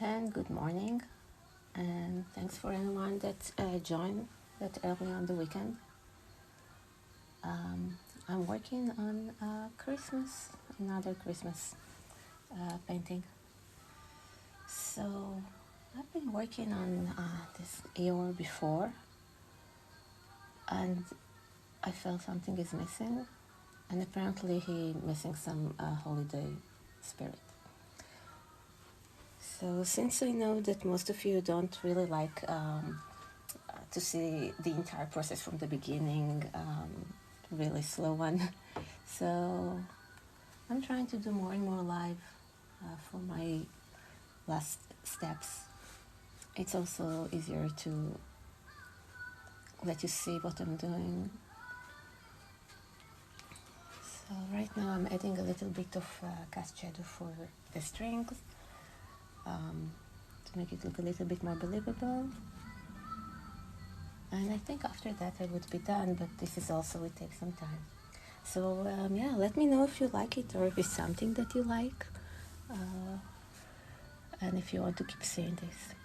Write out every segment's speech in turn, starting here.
And good morning, and thanks for anyone that joined that early on the weekend. I'm working on another Christmas painting. So I've been working on this Eeyore before, and I felt something is missing, and apparently he missing some holiday spirit. So since I know that most of you don't really like to see the entire process from the beginning, really slow one. So I'm trying to do more and more live for my last steps. It's also easier to let you see what I'm doing. So right now I'm adding a little bit of cast shadow for the strings to make it look a little bit more believable. And I think after that I would be done, but this is also, it takes some time. So yeah, let me know if you like it or if it's something that you like. And if you want to keep seeing this.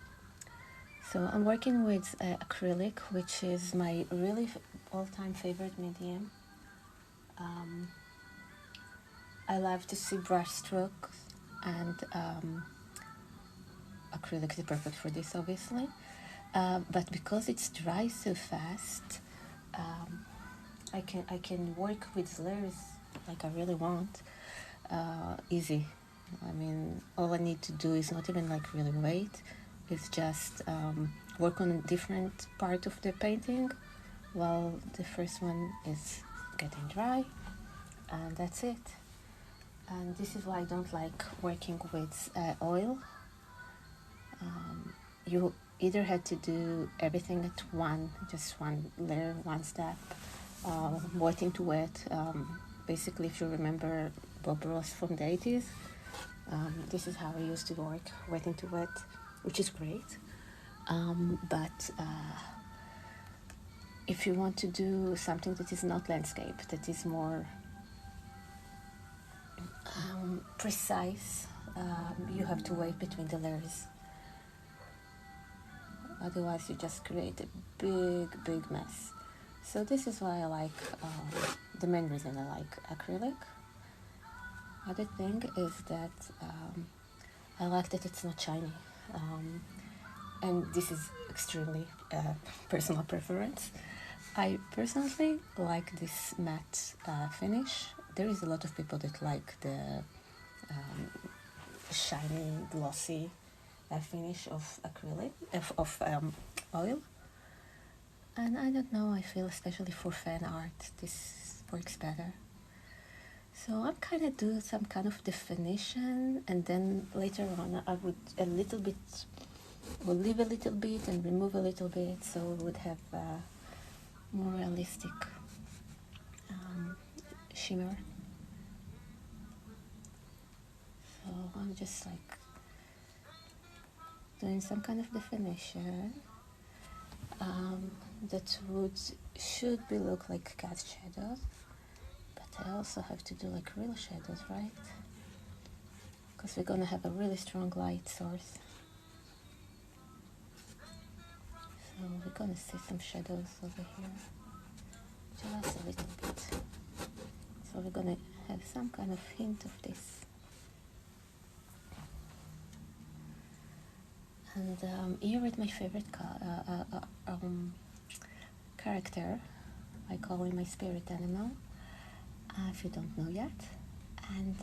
So I'm working with acrylic, which is my really all-time favorite medium. I love to see brush strokes, and acrylic is perfect for this, obviously. But because it's dry so fast, I can work with layers like I really want, easy. I mean, all I need to do is not even like really wait. It's just work on a different part of the painting while the first one is getting dry, and that's it. And this is why I don't like working with oil. You either had to do everything at just one layer, one step, waiting to wet. Basically, if you remember Bob Ross from the 80s, this is how I used to work, waiting to wet, which is great. But if you want to do something that is not landscape, that is more precise, you have to wait between the layers. Otherwise, you just create a big mess. So this is why I like, the main reason I like acrylic. Other thing is that I like that it's not shiny. And this is extremely personal preference. I personally like this matte finish. There is a lot of people that like the shiny, glossy finish of acrylic, of oil. And I don't know, I feel especially for fan art, this works better. So I'm kind of do some kind of definition, and then later on I would leave a little bit and remove a little bit, so we would have more realistic shimmer. So I'm just like doing some kind of definition that should be look like cast shadows, but I also have to do like real shadows, right? Because we're gonna have a really strong light source. So we're gonna see some shadows over here, just a little bit. So we're gonna have some kind of hint of this. And Eeyore is my favorite character. I call him my spirit animal, if you don't know yet. And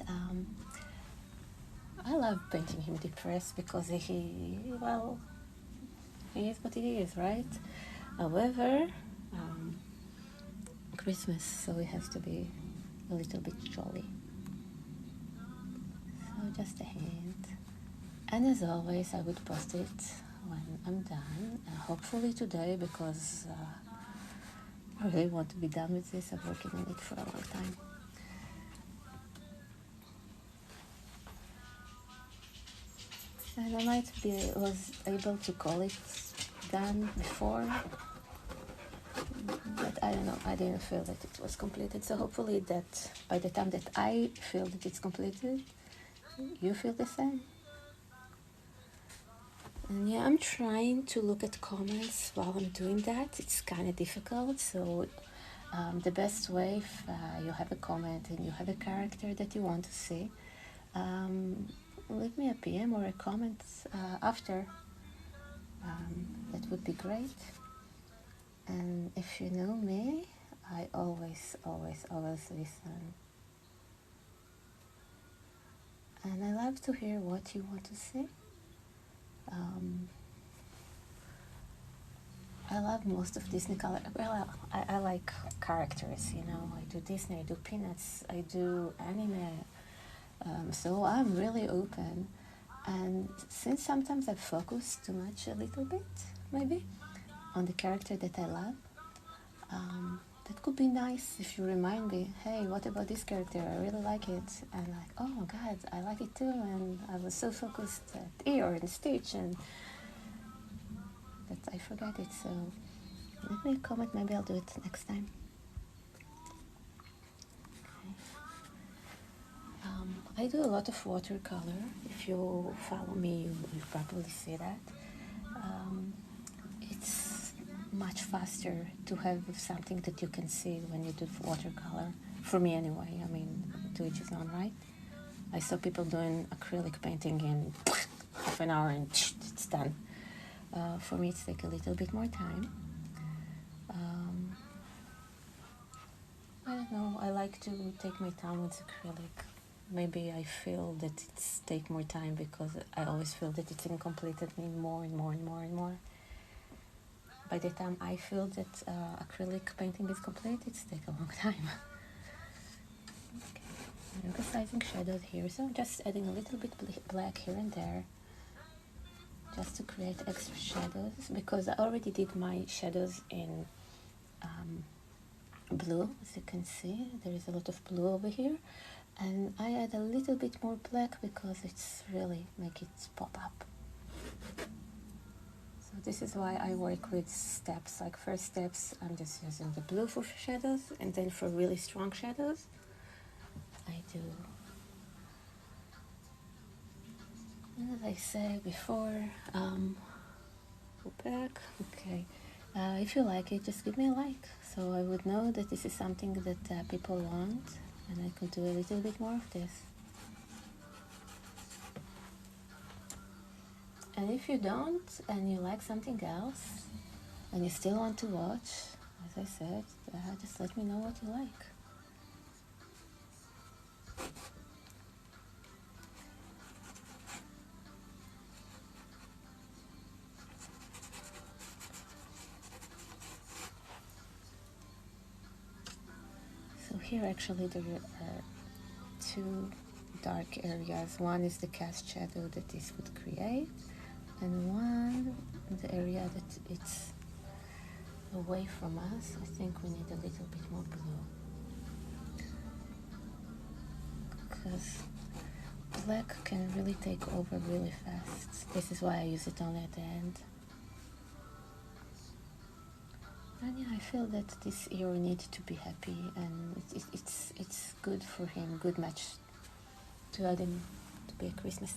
I love painting him depressed because he is what he is, right? However, Christmas, so it has to be a little bit jolly. So just a hint. And as always, I would post it when I'm done, hopefully today, because I really want to be done with this. I've working on it for a long time. And I was able to call it done before, but I don't know, I didn't feel that it was completed. So hopefully that by the time that I feel that it's completed, you feel the same. And yeah, I'm trying to look at comments while I'm doing that. It's kind of difficult, so the best way, if you have a comment and you have a character that you want to see, leave me a PM or a comment after. That would be great. And if you know me, I always listen. And I love to hear what you want to see. I love most of Disney color. Well, I like characters, you know. I do Disney, I do Peanuts, I do anime. So I'm really open. And since sometimes I focus too much, a little bit, maybe, on the character that I love, that could be nice if you remind me, hey, what about this character? I really like it. And like, oh my God, I like it too. And I was so focused at Eeyore and Stitch and that I forgot it. So leave me a comment, maybe I'll do it next time. Okay. I do a lot of watercolor. If you follow me, you probably see that. It's much faster to have something that you can see when you do watercolor. For me anyway, I mean, to each his own, right? I saw people doing acrylic painting in half an hour and it's done. For me, it's take a little bit more time. I don't know, I like to take my time with acrylic. Maybe I feel that it's take more time because I always feel that it's incomplete. It needs more and more and more and more. By the time I feel that acrylic painting is complete, it's take a long time. Okay. I'm emphasizing shadows here, so I'm just adding a little bit black here and there, just to create extra shadows, because I already did my shadows in blue. As you can see, there is a lot of blue over here, and I add a little bit more black because it's really make it pop up. So this is why I work with steps. Like first steps, I'm just using the blue for shadows, and then for really strong shadows, I do, as I said before, go back. Okay. If you like it, just give me a like, so I would know that this is something that people want, and I could do a little bit more of this. And if you don't, and you like something else, and you still want to watch, as I said, just let me know what you like. So here actually there are two dark areas. One is the cast shadow that this would create, and one the area that it's away from us. I think we need a little bit more blue, because black can really take over really fast. This is why I use it only at the end. And yeah, I feel that this Eeyore needs to be happy, and it's good for him, good match to add him to be a Christmas.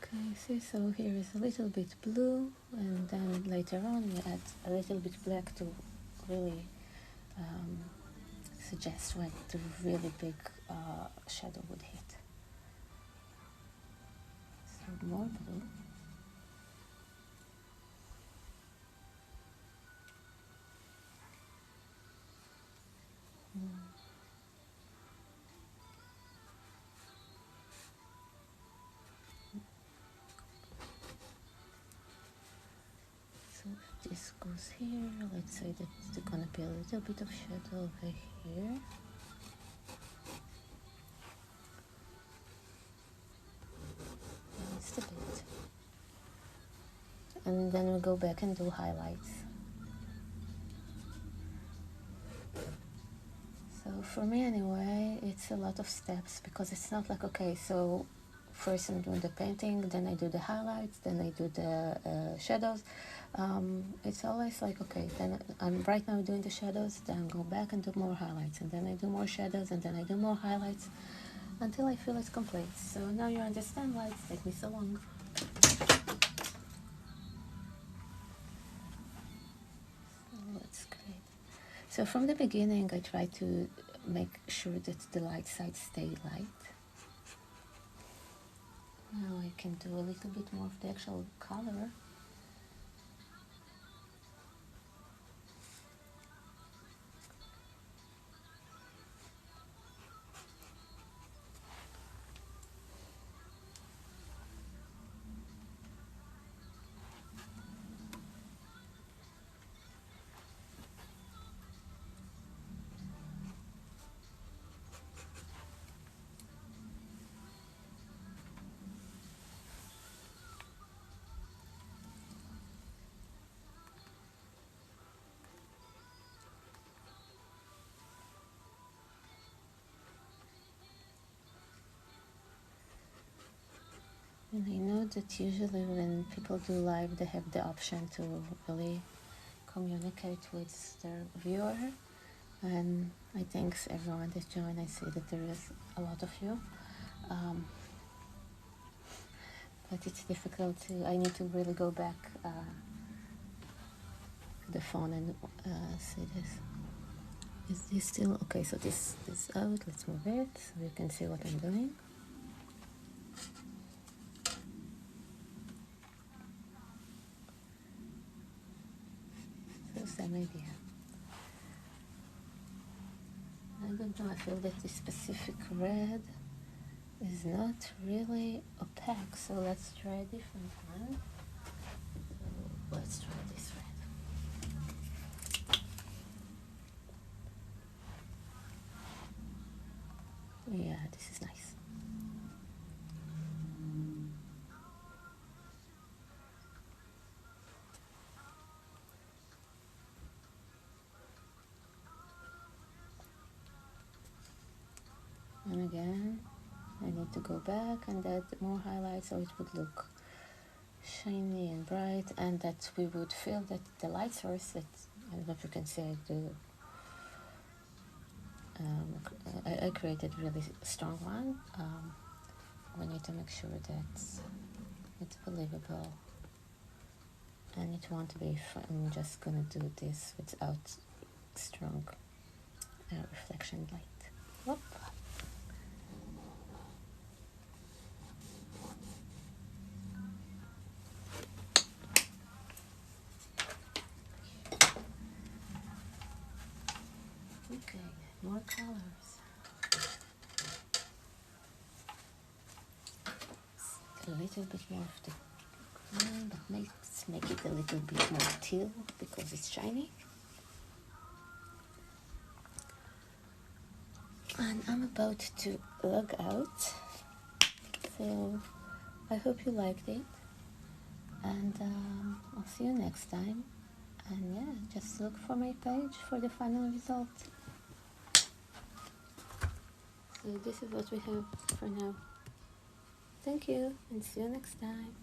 Okay, see, so here is a little bit blue, and then later on we add a little bit black to really suggest when the really big shadow would hit. So more blue. So if this goes here, let's say that there's gonna be a little bit of shadow over here. Just a bit. And then we go back and do highlights. for me anyway, it's a lot of steps, because it's not like, okay, so first I'm doing the painting, then I do the highlights, then I do the shadows. It's always like, okay, then I'm right now doing the shadows, then I go back and do more highlights, and then I do more shadows, and then I do more highlights, until I feel it's complete. So now you understand why it's taking me so long. That's great. So from the beginning, I try to make sure that the light side stay light. Now I can do a little bit more of the actual color. And I know that usually when people do live, they have the option to really communicate with their viewer. And I thank everyone that joined. I see that there is a lot of you. But it's difficult to, I need to really go back to the phone and see this. Is this still, okay, so this out, let's move it so you can see what I'm doing. So same idea. I don't know, I feel that this specific red is not really opaque, so let's try a different one. So let's try this red. Yeah, this is nice. And again, I need to go back and add more highlights so it would look shiny and bright, and that we would feel that the light source, that, I don't know if you can see, I created a really strong one. We need to make sure that it's believable, and it won't be if I'm just gonna do this without strong reflection light. Whoop. Okay, more colors. A little bit more of the green, but let's make it a little bit more teal because it's shiny. And I'm about to log out, so I hope you liked it, and I'll see you next time. And yeah, just look for my page for the final result. So this is what we have for now. Thank you, and see you next time.